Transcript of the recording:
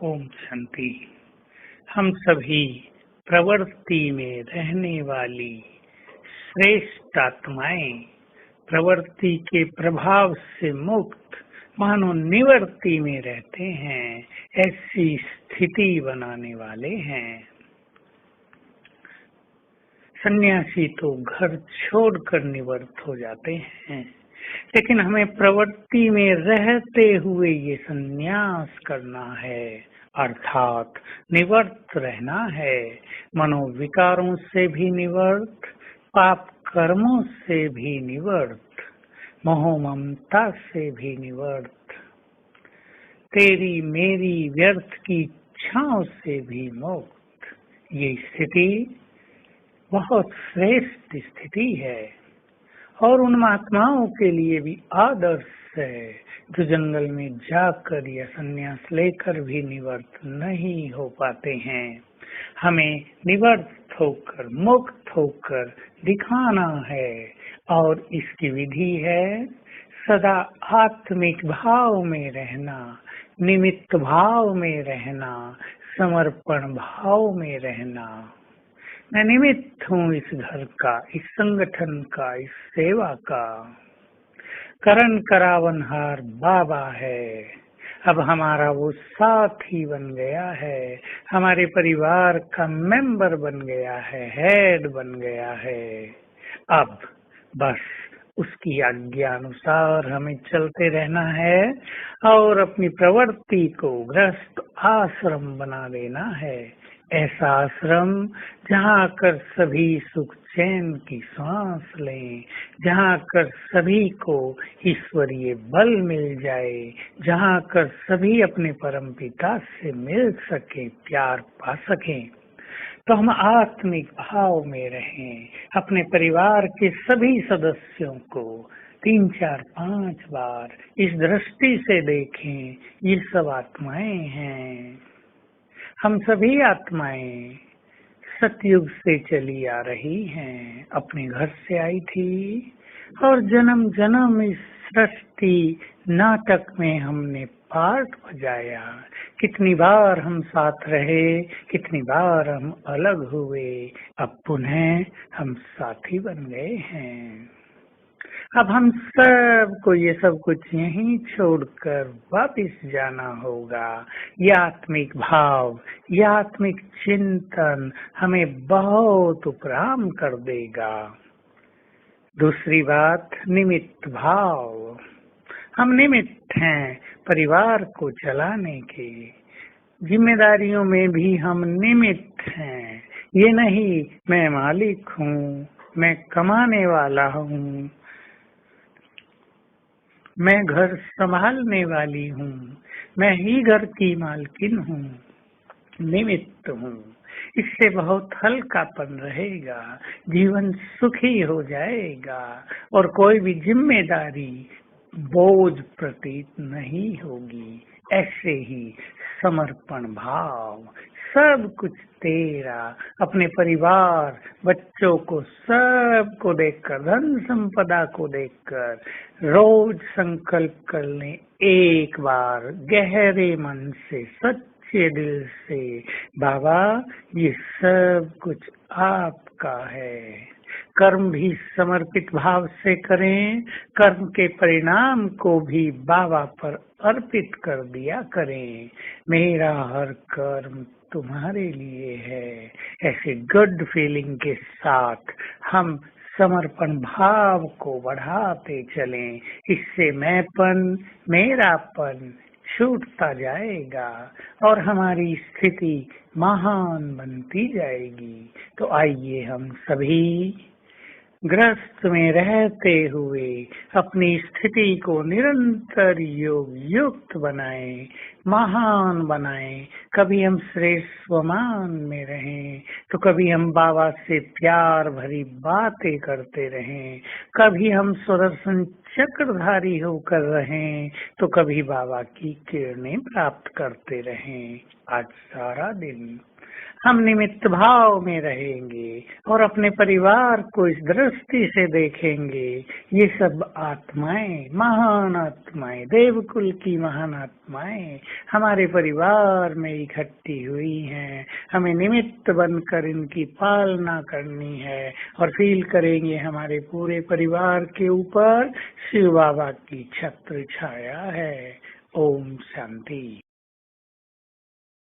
ओम शांति। हम सभी प्रवृत्ति में रहने वाली श्रेष्ठ आत्माएं, प्रवृत्ति के प्रभाव से मुक्त मानो निवृत्ति में रहते हैं, ऐसी स्थिति बनाने वाले हैं। सन्यासी तो घर छोड़कर निवृत्त हो जाते हैं, लेकिन हमें प्रवृत्ति में रहते हुए ये संन्यास करना है, अर्थात निवृत्त रहना है। मनोविकारों से भी निवृत्त, पाप कर्मों से भी निवृत्त, मोह ममता से भी निवृत्त, तेरी मेरी व्यर्थ की इच्छाओं से भी मुक्त। ये स्थिति बहुत श्रेष्ठ स्थिति है और उन महात्माओं के लिए भी आदर्श है जो जंगल में जाकर या संन्यास लेकर भी निवृत्त नहीं हो पाते हैं। हमें निवृत्त होकर, मुक्त होकर दिखाना है और इसकी विधि है सदा आत्मिक भाव में रहना, निमित्त भाव में रहना, समर्पण भाव में रहना। मैं निमित्त हूँ इस घर का, इस संगठन का, इस सेवा का। करण करावनहार बाबा है, अब हमारा वो साथी बन गया है, हमारे परिवार का मेंबर बन गया है, हेड बन गया है। अब बस उसकी आज्ञा अनुसार हमें चलते रहना है और अपनी प्रवृत्ति को गृहस्थ आश्रम बना देना है। ऐसा आश्रम जहाँ आकर सभी सुख चैन की सांस लें, जहाँ आकर सभी को ईश्वरीय बल मिल जाए, जहाँ आकर सभी अपने परम पिता से मिल सके, प्यार पा सकें। तो हम आत्मिक भाव में रहें, अपने परिवार के सभी सदस्यों को 3, 4, 5 बार इस दृष्टि से देखें, ये सब आत्माएं हैं। हम सभी आत्माएं सतयुग से चली आ रही हैं, अपने घर से आई थी और जन्म जन्म इस सृष्टि नाटक में हमने पार्ट बजाया। कितनी बार हम साथ रहे, कितनी बार हम अलग हुए, अब पुनः हम साथी बन गए हैं। अब हम सबको ये सब कुछ यहीं छोड़कर वापिस जाना होगा। ये आत्मिक भाव, ये आत्मिक चिंतन हमें बहुत उपराम कर देगा। दूसरी बात, निमित्त भाव। हम निमित्त हैं परिवार को चलाने के, जिम्मेदारियों में भी हम निमित्त हैं। ये नहीं मैं मालिक हूँ, मैं कमाने वाला हूँ, मैं घर संभालने वाली हूँ, मैं ही घर की मालकिन हूँ, निमित्त हूँ। इससे बहुत हल्कापन रहेगा, जीवन सुखी हो जाएगा और कोई भी जिम्मेदारी बोझ प्रतीत नहीं होगी। ऐसे ही समर्पण भाव, सब कुछ तेरा, अपने परिवार, बच्चों को, सबको देखकर, धन संपदा को देखकर रोज संकल्प कर लें एक बार गहरे मन से, सच्चे दिल से, बाबा ये सब कुछ आपका है। कर्म भी समर्पित भाव से करें, कर्म के परिणाम को भी बाबा पर अर्पित कर दिया करें। मेरा हर कर्म तुम्हारे लिए है, ऐसे गुड फीलिंग के साथ हम समर्पण भाव को बढ़ाते चलें। इससे मैंपन, मेरापन छूटता जाएगा और हमारी स्थिति महान बनती जाएगी। तो आइए हम सभी गृहस्थ में रहते हुए अपनी स्थिति को निरंतर योग युक्त बनाएं, महान बनाएं। कभी हम श्रेष्ठ स्वमान में रहें, तो कभी हम बाबा से प्यार भरी बातें करते रहें, कभी हम सुदर्शन चक्रधारी होकर रहें, तो कभी बाबा की किरणें प्राप्त करते रहें। आज सारा दिन हम निमित्त भाव में रहेंगे और अपने परिवार को इस दृष्टि से देखेंगे। ये सब आत्माएं, महान आत्माएं, देवकुल की महान आत्माएं हमारे परिवार में इकट्ठी हुई हैं। हमें निमित्त बनकर इनकी पालना करनी है और फील करेंगे हमारे पूरे परिवार के ऊपर शिव बाबा की छत्र छाया है। ओम शांति।